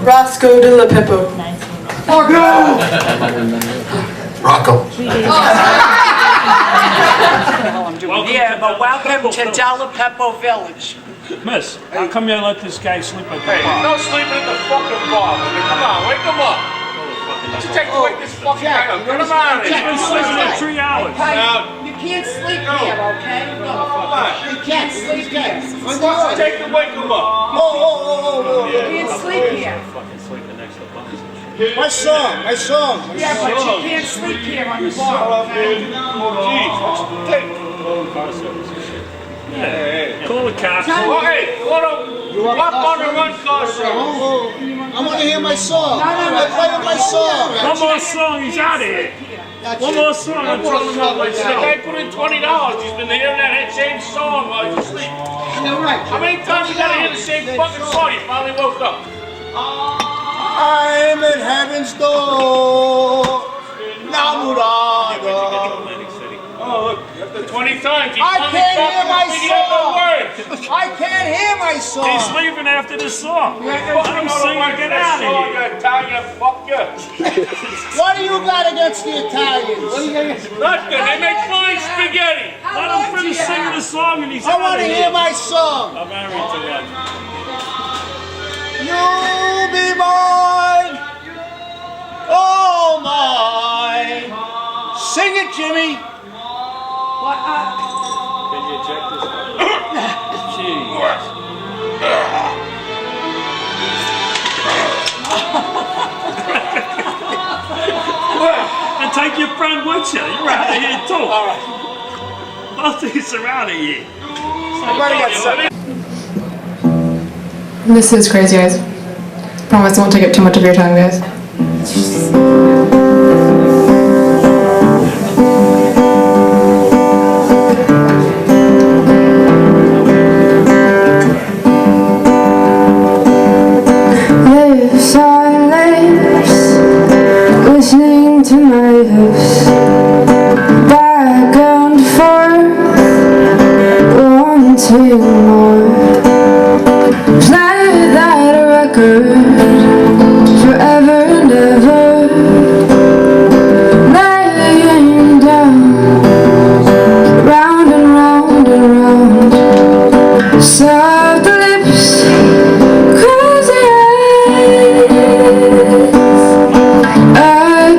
Roscoe de la Pippo. Rocco. Yeah, but welcome to Delapeppo Village. Miss, how come you let this guy sleep at the Hey, bar? no sleeping at the fucking bar. Come on, wake him up. Just wake this fucking guy up. Get him out of He's been sleeping here. for 3 hours. You can't sleep here, okay? No, you can't sleep here. Take the wake him up. You can't sleep here. My song. Yeah, but you can't sleep here on the bar, okay? Call the cops. Hey, what on the run car service? I want to hear my song. I play with my song. One more song, he's out of here. One more song, I'm telling him The guy put in $20. He's been hearing that same song while he's asleep. How many times you gotta hear the same fucking song? You finally woke up. I'm at heaven's door. Oh, look, after 20 times, he I can't hear my song. words. I can't hear my song. He's leaving after this song. Let him sing and get out of here. Italian, fuck you. What do you got against the Italians? Nothing, they make fine spaghetti. Let him finish singing the song and he's I out want of to here. hear my song. I'm married to one. You'll be mine. Oh, mine. Sing it, Jimmy. Can you check this out? Jeez. And take your friend with you. You're out of here too. All right. Both of you are out of here. This is crazy, guys. Promise I won't take up too much of your time, guys. Lips on lips, listening to my hips, back and forth, wanting more. Play that record forever and ever, laying down, round and round and round. Soft lips, crazy eyes, a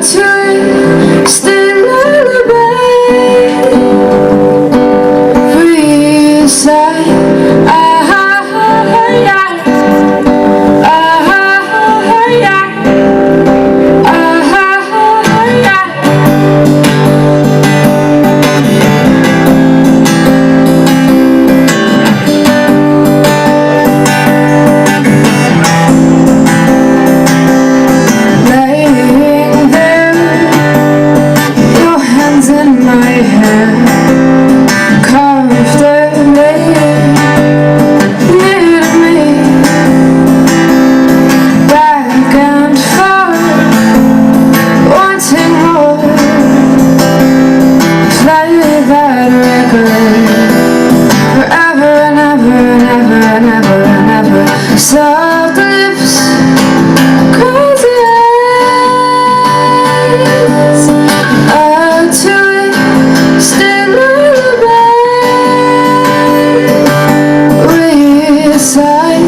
twisted lullaby. Free side, laying there, your hands in my hair, comfortably near to me, back and forth, wanting more. Play that record forever and ever and ever and ever and ever. Soft lips, crazy eyes, a twisted lullaby. We sigh,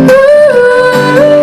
ooh.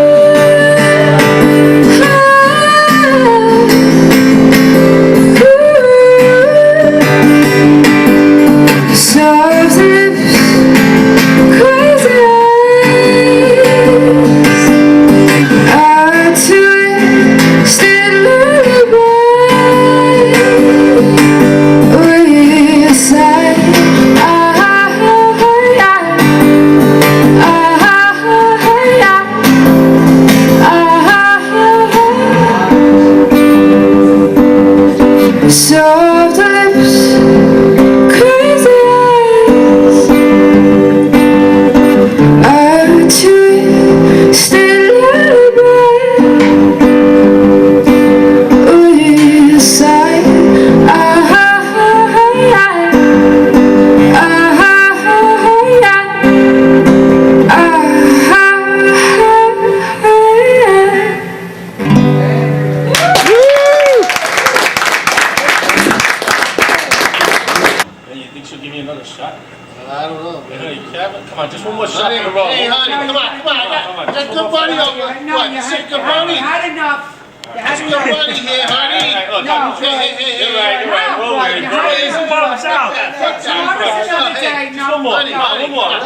buddy over. No, What? you Sick had of money? You had enough. You had Sick of enough. money here, honey. No. You're right. Whoa, wait. These bums out. Tomorrow's another day. No, Come on, no. come on.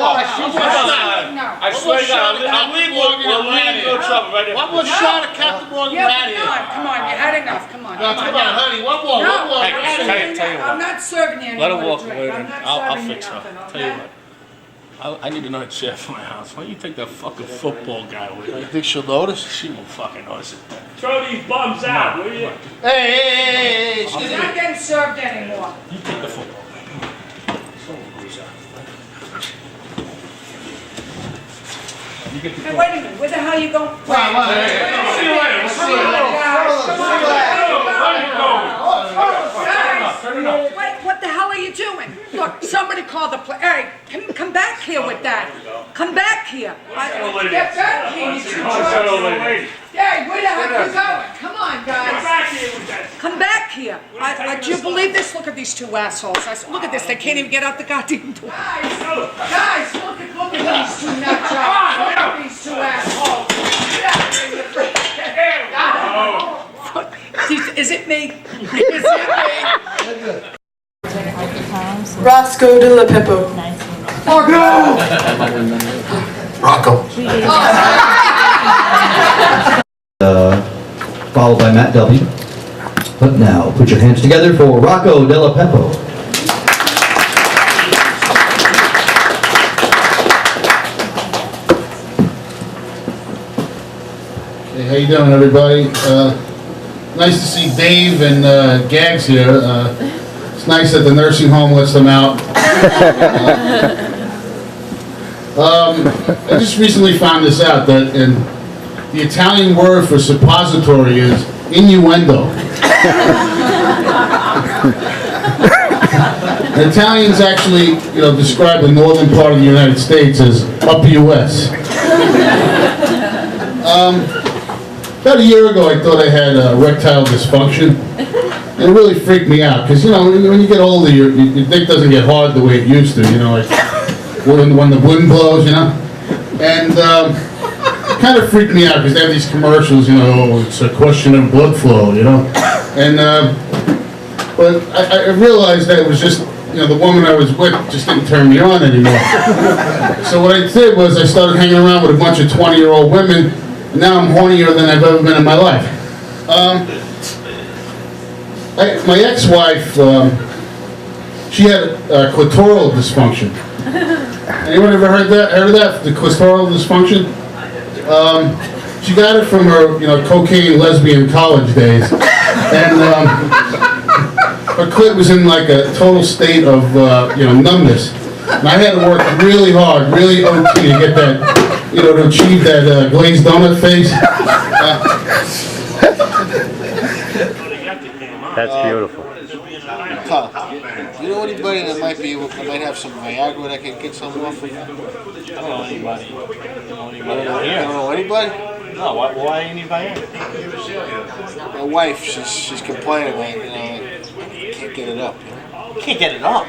No. I swear to God, I'll leave no trouble right there. One more shot of Captain Morgan Yeah, out but here. come on, you had enough. Come on. No, come on, honey. One more. No, One more. I'm not serving tell you you. what. I'm not serving you Let her anymore walk to away. drink. I'm not I'll serving fix her. nothing, Tell you okay? what. I need another chair for my house. Why don't you take that fucking football guy with you? You think she'll notice? She won't fucking notice it. Throw these bums out, will you? Hey, She's not getting served anymore. You take the football guy. Hey, wait a minute. Where the hell are you going? See you later. Come on, guys. Come on, guys. Wait, what the hell are you doing? Look, somebody call the police. Hey, come back here with that. Come back here. Get back here, you two drugs. Hey, where the hell are you going? Come on, guys. Come back here. Do you believe this? Look at these two assholes. Look at this. They can't even get out the goddamn door. Guys, look at these two nut jobs. Look at these two assholes. Get out of here, Is it me? Is it me? Roscoe de la Pippo. Rocco. Followed by Matt W. But now, put your hands together for Rocco Della Peppo. Hey, how you doing, everybody? Nice to see Dave and Gags here. It's nice that the nursing home lets them out. I just recently found this out, that the Italian word for suppository is innuendo. The Italians actually, describe the northern part of the United States as upper U.S. About a year ago, I thought I had erectile dysfunction, and it really freaked me out, because, when you get older, your dick doesn't get hard the way it used to, like when the wind blows, and kind of freaked me out, because they have these commercials, it's a question of blood flow, and, but I realized that it was just, the woman I was with just didn't turn me on anymore. So what I did was I started hanging around with a bunch of 20-year-old women, and now I'm hornier than I've ever been in my life. My ex-wife, she had clitoral dysfunction. Anyone ever heard of that? The clitoral dysfunction? She got it from her, cocaine lesbian college days, and her clit was in like a total state of, numbness. And I had to work really hard, really OT to get that, to achieve that glazed donut face. That's beautiful. You know anybody that might have some Viagra that can get some off of? I don't know anybody. You don't know anybody? No, why anybody? My wife, she's complaining that, can't get it up. Can't get it up.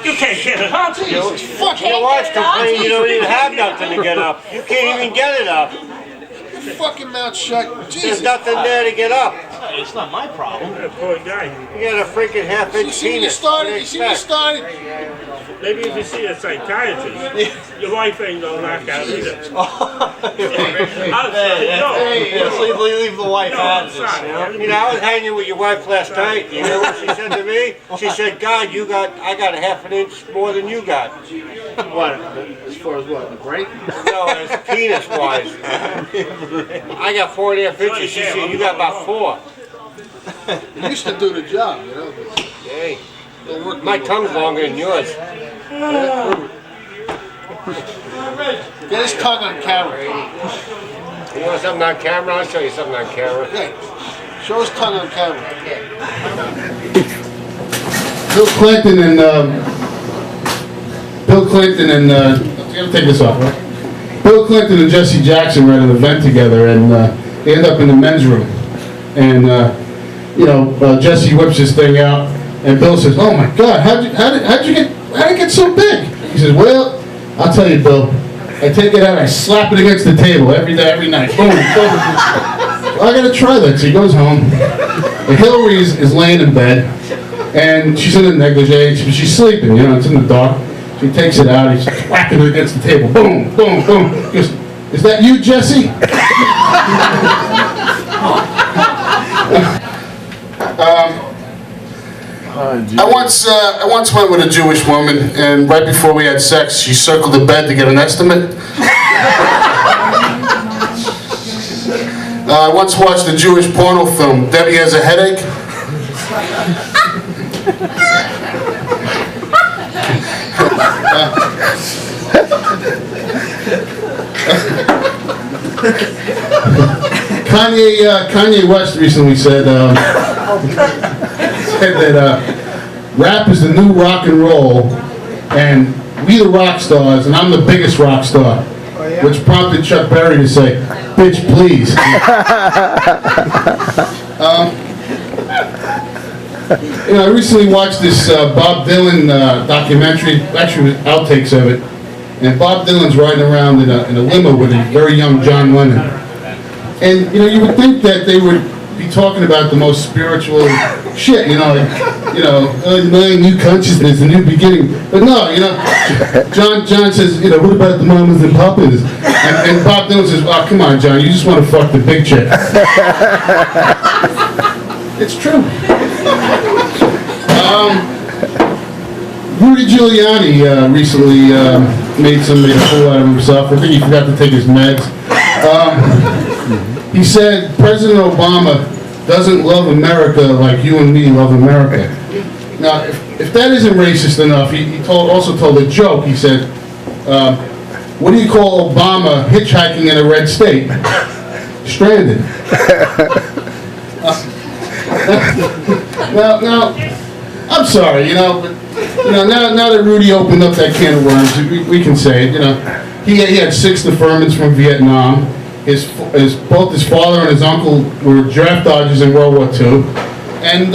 You can't get it up. Fuck Your wife's complaining you don't even have nothing to get up. You can't even get it up. your fucking mouth shut. Jesus. There's nothing there to get up. It's not my problem. Poor guy. You got a freaking half-inch You see when you penis. started? You see when you started? Maybe if you see a psychiatrist, your wife ain't gonna knock out either. Leave the wife out of this. Sorry. I was hanging with your wife last night. You know what she said to me? She said, God, I got a half an inch more than you got. What? As far as what? The break? No, it's penis-wise. I got 4.5 inches. She said, you got about 4. It used to do the job, Hey, Don't work my no more. tongue's longer than yours. Get his tongue on camera. You want something on camera? I'll show you something on camera. Hey, show his tongue on camera. Bill Clinton and I'm gonna take this off. Right? Bill Clinton and Jesse Jackson were at an event together, and they end up in the men's room. And Jesse whips his thing out, and Bill says, "Oh my God, how'd it get so big?" He says, "Well, I'll tell you, Bill. I take it out, I slap it against the table every day, every night. Boom, boom. Well, I gotta try that. So he goes home. And Hillary is laying in bed, and she's in a negligee. She's sleeping, you know, it's in the dark. She takes it out, he's whacking it against the table. Boom, boom, boom. He goes, "Is that you, Jesse?" I once went with a Jewish woman, and right before we had sex, she circled the bed to get an estimate. I once watched a Jewish porno film, Debbie Has a Headache. Kanye West recently said that rap is the new rock and roll, and we the rock stars, and I'm the biggest rock star, which prompted Chuck Berry to say, "Bitch, please." You know, I recently watched this Bob Dylan documentary, actually with outtakes of it, and Bob Dylan's riding around in a limo with a very young John Lennon. And, you know, you would think that they would be talking about the most spiritual shit, you know, like, you know, new consciousness, a new beginning. But no, you know, John says, you know, what about the mamas and papas? And Bob Dylan says, oh, come on, John, you just want to fuck the big chick. It's true. Rudy Giuliani recently made a fool out of himself. I think he forgot to take his meds. He said President Obama doesn't love America like you and me love America. Now, if that isn't racist enough, he also told a joke. He said, what do you call Obama hitchhiking in a red state? Stranded. Now, I'm sorry, you know, but you know, now that Rudy opened up that can of worms, we can say it. You know, he had 6 deferments from Vietnam. Both his father and his uncle were draft dodgers in World War II, and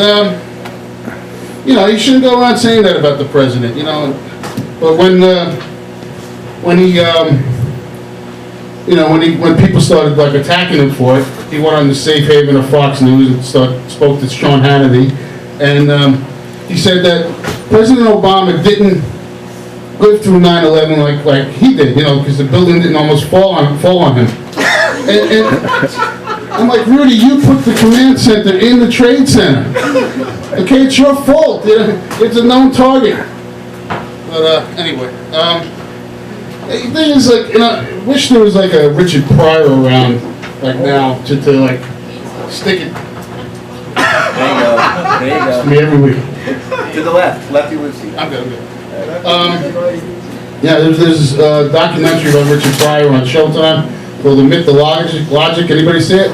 you know, he shouldn't go around saying that about the president. You know, but when he you know, when people started like attacking him for it, he went on the safe haven of Fox News and spoke to Sean Hannity, and he said that President Obama didn't live through 9/11 like he did, you know, because the building didn't almost fall on him. And I'm like, Rudy, you put the command center in the Trade Center. Okay, it's your fault. It's a known target. But anyway. The thing is, like, you know, I wish there was like a Richard Pryor around, like now, to like stick it. There you go. Me every week. To the left. Lefty was. I'm good. Yeah, there's a documentary about Richard Pryor on Showtime called The Myth, the Logic. Anybody see it?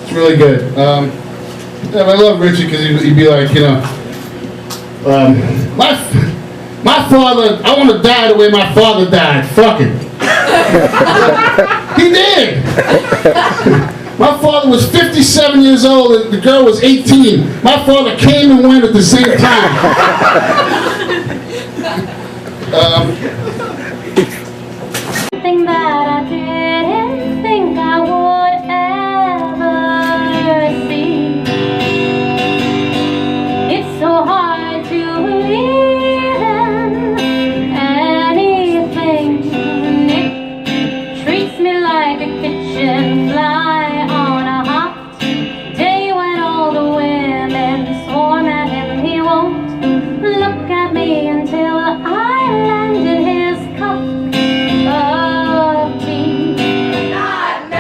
It's really good. Yeah, I love Richard because he'd be like, you know, my father, I want to die the way my father died. Fuck it. He did. My father was 57 years old and the girl was 18. My father came and went at the same time. Something that I didn't think I would ever see. It's so hard to believe in anything. It treats me like a kitchen fly on a hot day when all the women swarm at him. He won't look at me until I landed his cup of tea. Not me!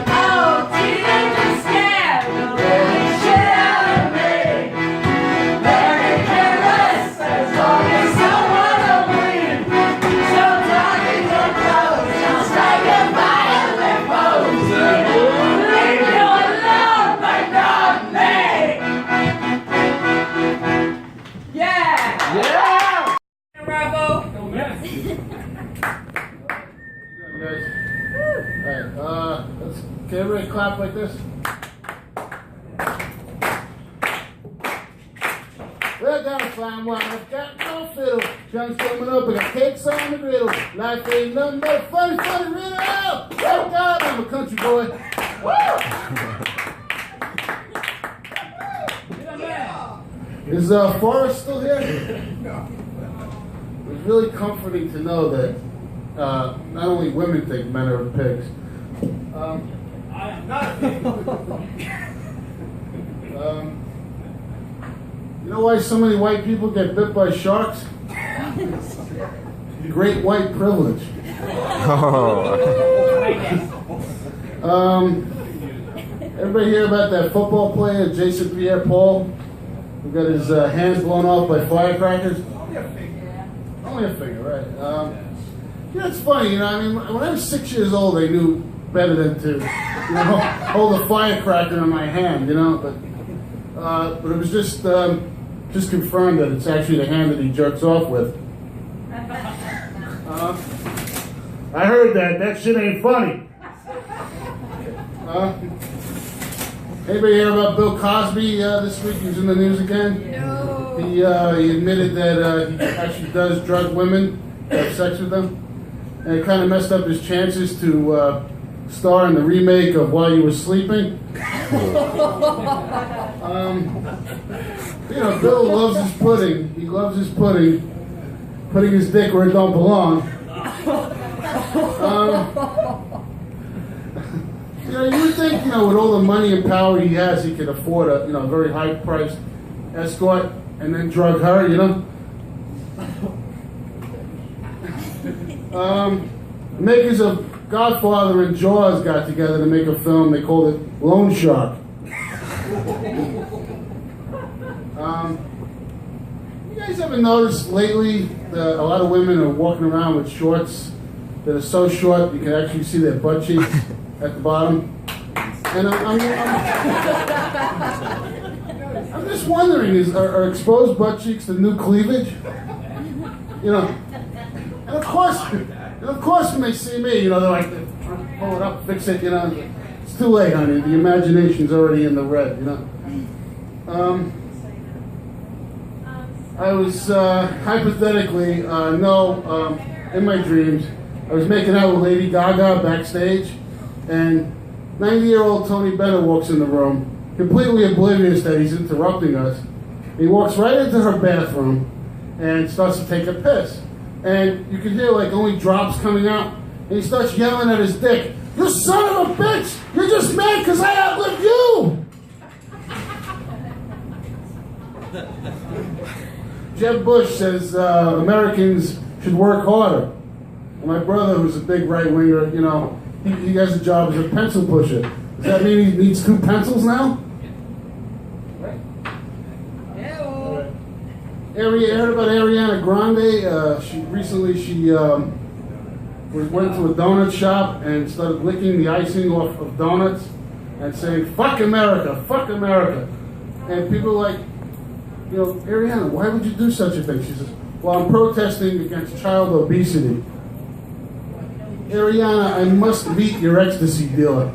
Oh, didn't you scare me? Really share me? Very careless as long as someone will bleed. So talking your clothes, just like a violent pose. Leave you alone, but not me! Yeah! Bravo! Alright, can everybody clap like this? We're down fine wine, I've got no fiddle. John's coming up, I got cakes on the griddle. Life ain't nothing but funny, funny riddle. Oh God, I'm a country boy. Is Forrest still here? It's really comforting to know that not only women think men are pigs. I am not a pig. You know why so many white people get bit by sharks? Great white privilege. Everybody hear about that football player, Jason Pierre-Paul, who got his hands blown off by firecrackers? Only a finger, right? Yeah, it's funny, you know. I mean, when I was 6 years old, I knew better than to, hold a firecracker in my hand, you know. But it was just confirmed that it's actually the hand that he jerks off with. I heard that. That shit ain't funny. Anybody hear about Bill Cosby this week? He's in the news again. No. He admitted that he actually does drug women, have sex with them, and it kind of messed up his chances to star in the remake of While You Were Sleeping. Bill loves his pudding. He loves his pudding, putting his dick where it don't belong. You would think, with all the money and power he has, he could afford a, very high-priced escort and then drug her, Makers of Godfather and Jaws got together to make a film. They called it Loan Shark. You guys ever noticed lately that a lot of women are walking around with shorts that are so short you can actually see their butt cheeks at the bottom? And I'm just wondering, are exposed butt cheeks the new cleavage? And of course when they see me, they're like, pull it up, fix it, It's too late, honey. The imagination's already in the red, I was hypothetically, in my dreams, I was making out with Lady Gaga backstage, and 90-year-old Tony Bennett walks in the room, completely oblivious that he's interrupting us. He walks right into her bathroom and starts to take a piss. And you can hear only drops coming out, and he starts yelling at his dick, "You son of a bitch! You're just mad because I outlived you!" Jeb Bush says Americans should work harder. And my brother, who's a big right-winger, he has a job as a pencil pusher. Does that mean he needs 2 pencils now? Right. Heard about Ariana Grande? She went to a donut shop and started licking the icing off of donuts and saying, "Fuck America, fuck America." And people are like, Ariana, why would you do such a thing? She says, "Well, I'm protesting against child obesity." Ariana, I must meet your ecstasy dealer.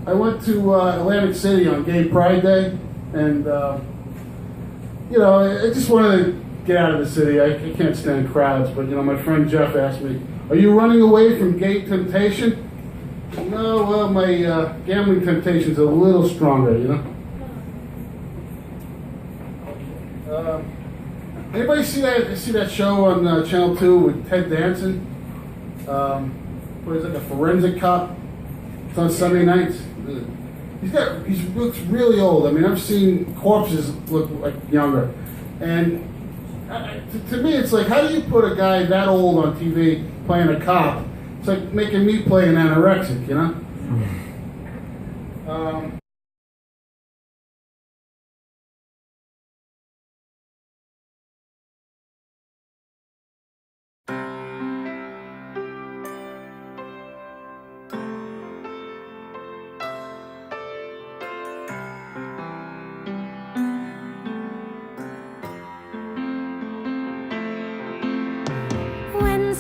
I went to Atlantic City on Gay Pride Day, and I just wanted to get out of the city. I can't stand crowds, but my friend Jeff asked me, "Are you running away from gay temptation?" No, well, my gambling temptation's a little stronger, Anybody see that show on Channel 2 with Ted Danson? What is it, a forensic cop? It's on Sunday nights. He looks really old. I mean, I've seen corpses look like younger. And to me, it's like, how do you put a guy that old on TV playing a cop? It's like making me play an anorexic,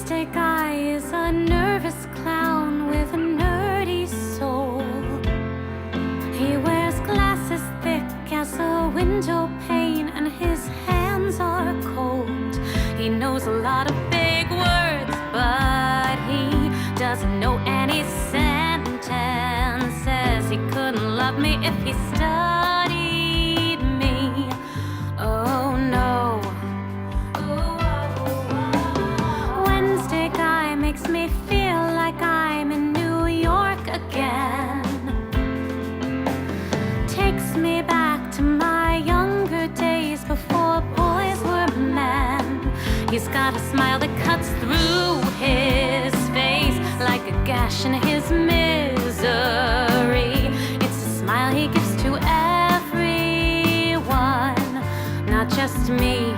Wednesday guy is a nervous clown with a nerdy soul. He wears glasses window pane and his hands are cold. He knows a lot of big words, but he doesn't know any sentences. He couldn't love me if he studied me. Oh no. Wednesday guy makes me feel like I'm in New York again. Takes me back to my younger days before boys were men. He's got a smile that cuts through his face like a gash in his misery. It's a smile he gives to everyone, not just me.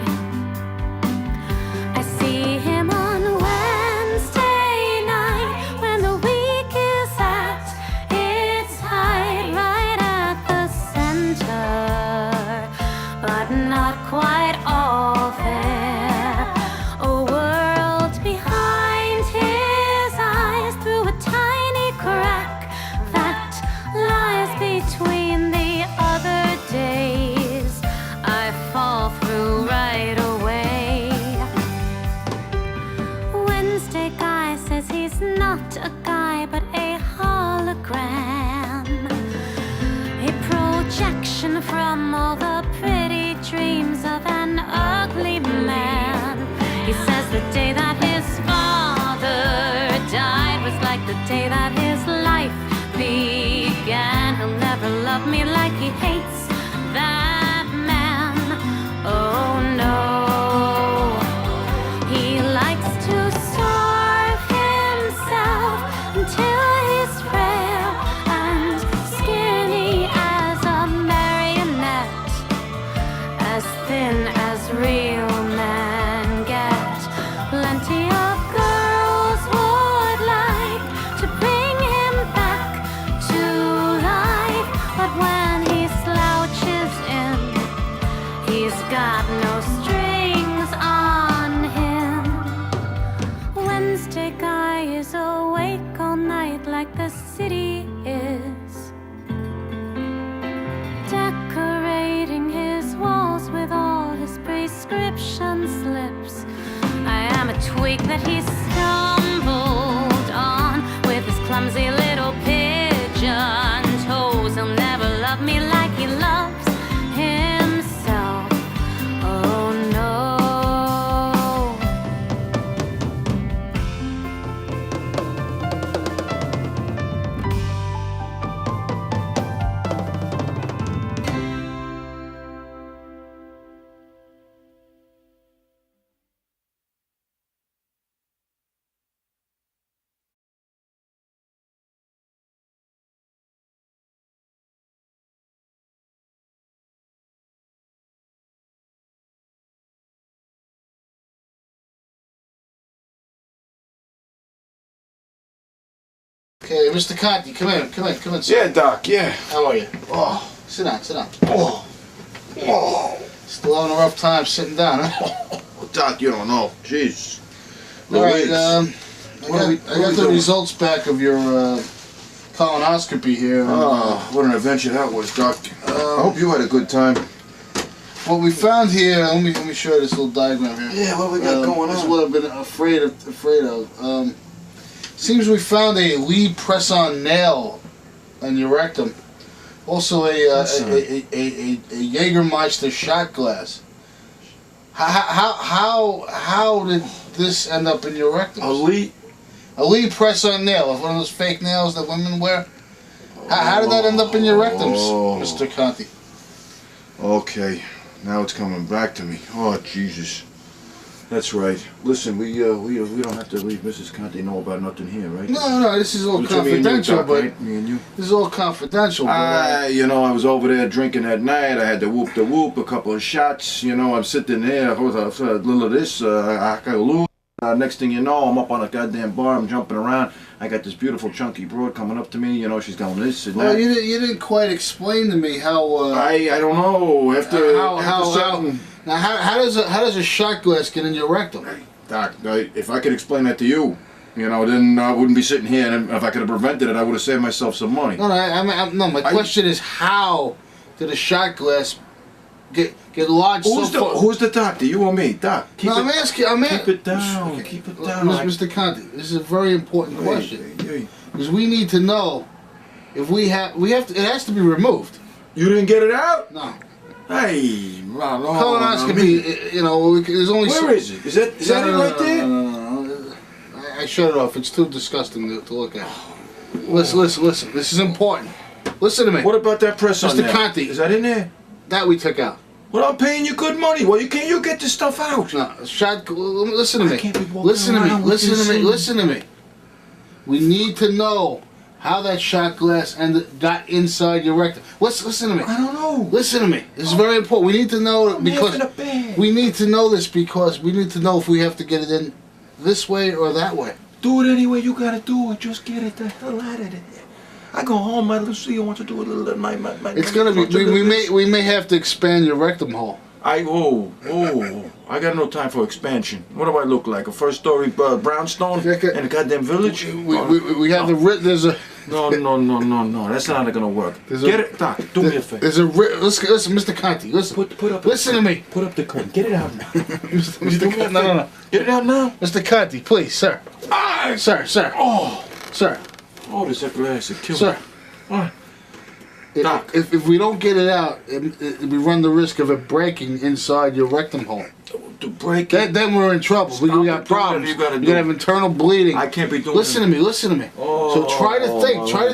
I see him on Wednesday night when the week is at its height, right at the center, but not quite all there. A world behind his eyes through a tiny crack that lies between the other days I fall through right away. Wednesday guy says he's not a guy but a hologram, a projection from all the pretty dreams of an ugly man. He says the day that his father died was like the day that his life began. He'll never love me like he hates that man. Oh no. He likes to starve himself until he's frail and skinny as a marionette, as thin as real men get. Plenty of girls would like to bring him back to life, but when he slouches in, he's got no strings on him. Wednesday guy is awake all night like the city is, decorating his walls with all his prescription slips. I am a twig that he stumbled on with his clumsy little pigeon toes. He'll never love me like he loves himself. Oh no. Okay, Mr. Conti, come in, sir. Yeah, Doc, yeah. How are you? Oh, sit down. Oh. Still having a rough time sitting down, huh? Well, Doc, you don't know. Jeez. All right, I got the results back of your colonoscopy here. Oh, what an adventure that was, Doc. I hope you had a good time. What we found here, let me show you this little diagram here. Yeah, what we got going This is on? what I've been afraid of. Seems we found a lead press-on nail in your rectum. Also a Jägermeister shot glass. How did this end up in your rectum? A lead press-on nail, one of those fake nails that women wear. How did that end up in your rectums, Mr. Conti? Okay, now it's coming back to me. Oh, Jesus. That's right. Listen, we don't have to leave Mrs. Conti know about nothing here, right? No, this is all Between confidential, me and you, Doc, but right? Me and you. this is all confidential. You know, I was over there drinking that night. I had the whoop, a couple of shots. You know, I'm sitting there. I was a little of this. I got loose. Next thing you know, I'm up on a goddamn bar. I'm jumping around. I got this beautiful chunky broad coming up to me. You know, she's going this and that. Well, you didn't quite explain to me how. I don't know. Now how does a shot glass get in your rectum? Doc, if I could explain that to you, you know, then I wouldn't be sitting here. And if I could have prevented it, I would have saved myself some money. No, my question is, how did a shot glass get lodged Who's so far. who's the doctor? You or me? Doc. Keep No, I'm asking. I'm Keep it down. Keep it down. Mr. Conti, this is a very important question. Because we need to know if we have to, it has to be removed. You didn't get it out? No. Hey, colonoscopy, you know, there's only... Where is it? Is that it right there? No. I shut it off. It's too disgusting to look at. Listen. This is important. Listen to me. What about that press on there? Mr. Conti. Is that in there? That we took out. Well, I'm paying you good money. Well, you get this stuff out. No, listen to me. I can't be walking Listen to me. around with Listen this to me. thing. Listen to me. We need to know how that shot glass got inside your rectum. Listen to me. I don't know. Listen to me. This is very important. We need to know because we need to know this because we need to know if we have to get it in this way or that way. Do it any way you gotta do it. Just get it the hell out of there. I go home, my Lucia wants to do a little my It's gonna be we may have to expand your rectum hole. I got no time for expansion. What do I look like? A first-story brownstone in a goddamn village? We have there's a No. That's not gonna work. Get it, Doc. Do me a favor. There's a listen, Mr. Conti. Listen. Put up. Listen to me. Put up the curtain. Get it out now. Mr. Conti, no. Get it out now. Mr. Conti, please, sir. Sir. Oh, sir. Oh, this glass is killing Sir. me. What? Doc. If we don't get it out, we run the risk of it breaking inside your rectum hole. To break it? Then we're in trouble. We got problems. You're gonna have internal bleeding. I can't be doing Listen to me. So try to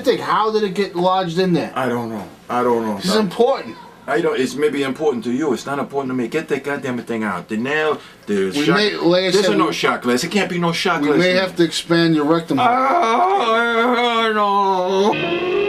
think. How did it get lodged in there? I don't know. This is important. It's maybe important to you. It's not important to me. Get that goddamn thing out. The nail, there's no shot glass. It can't be no shot glass. We may have to expand your rectum hole. Oh, no.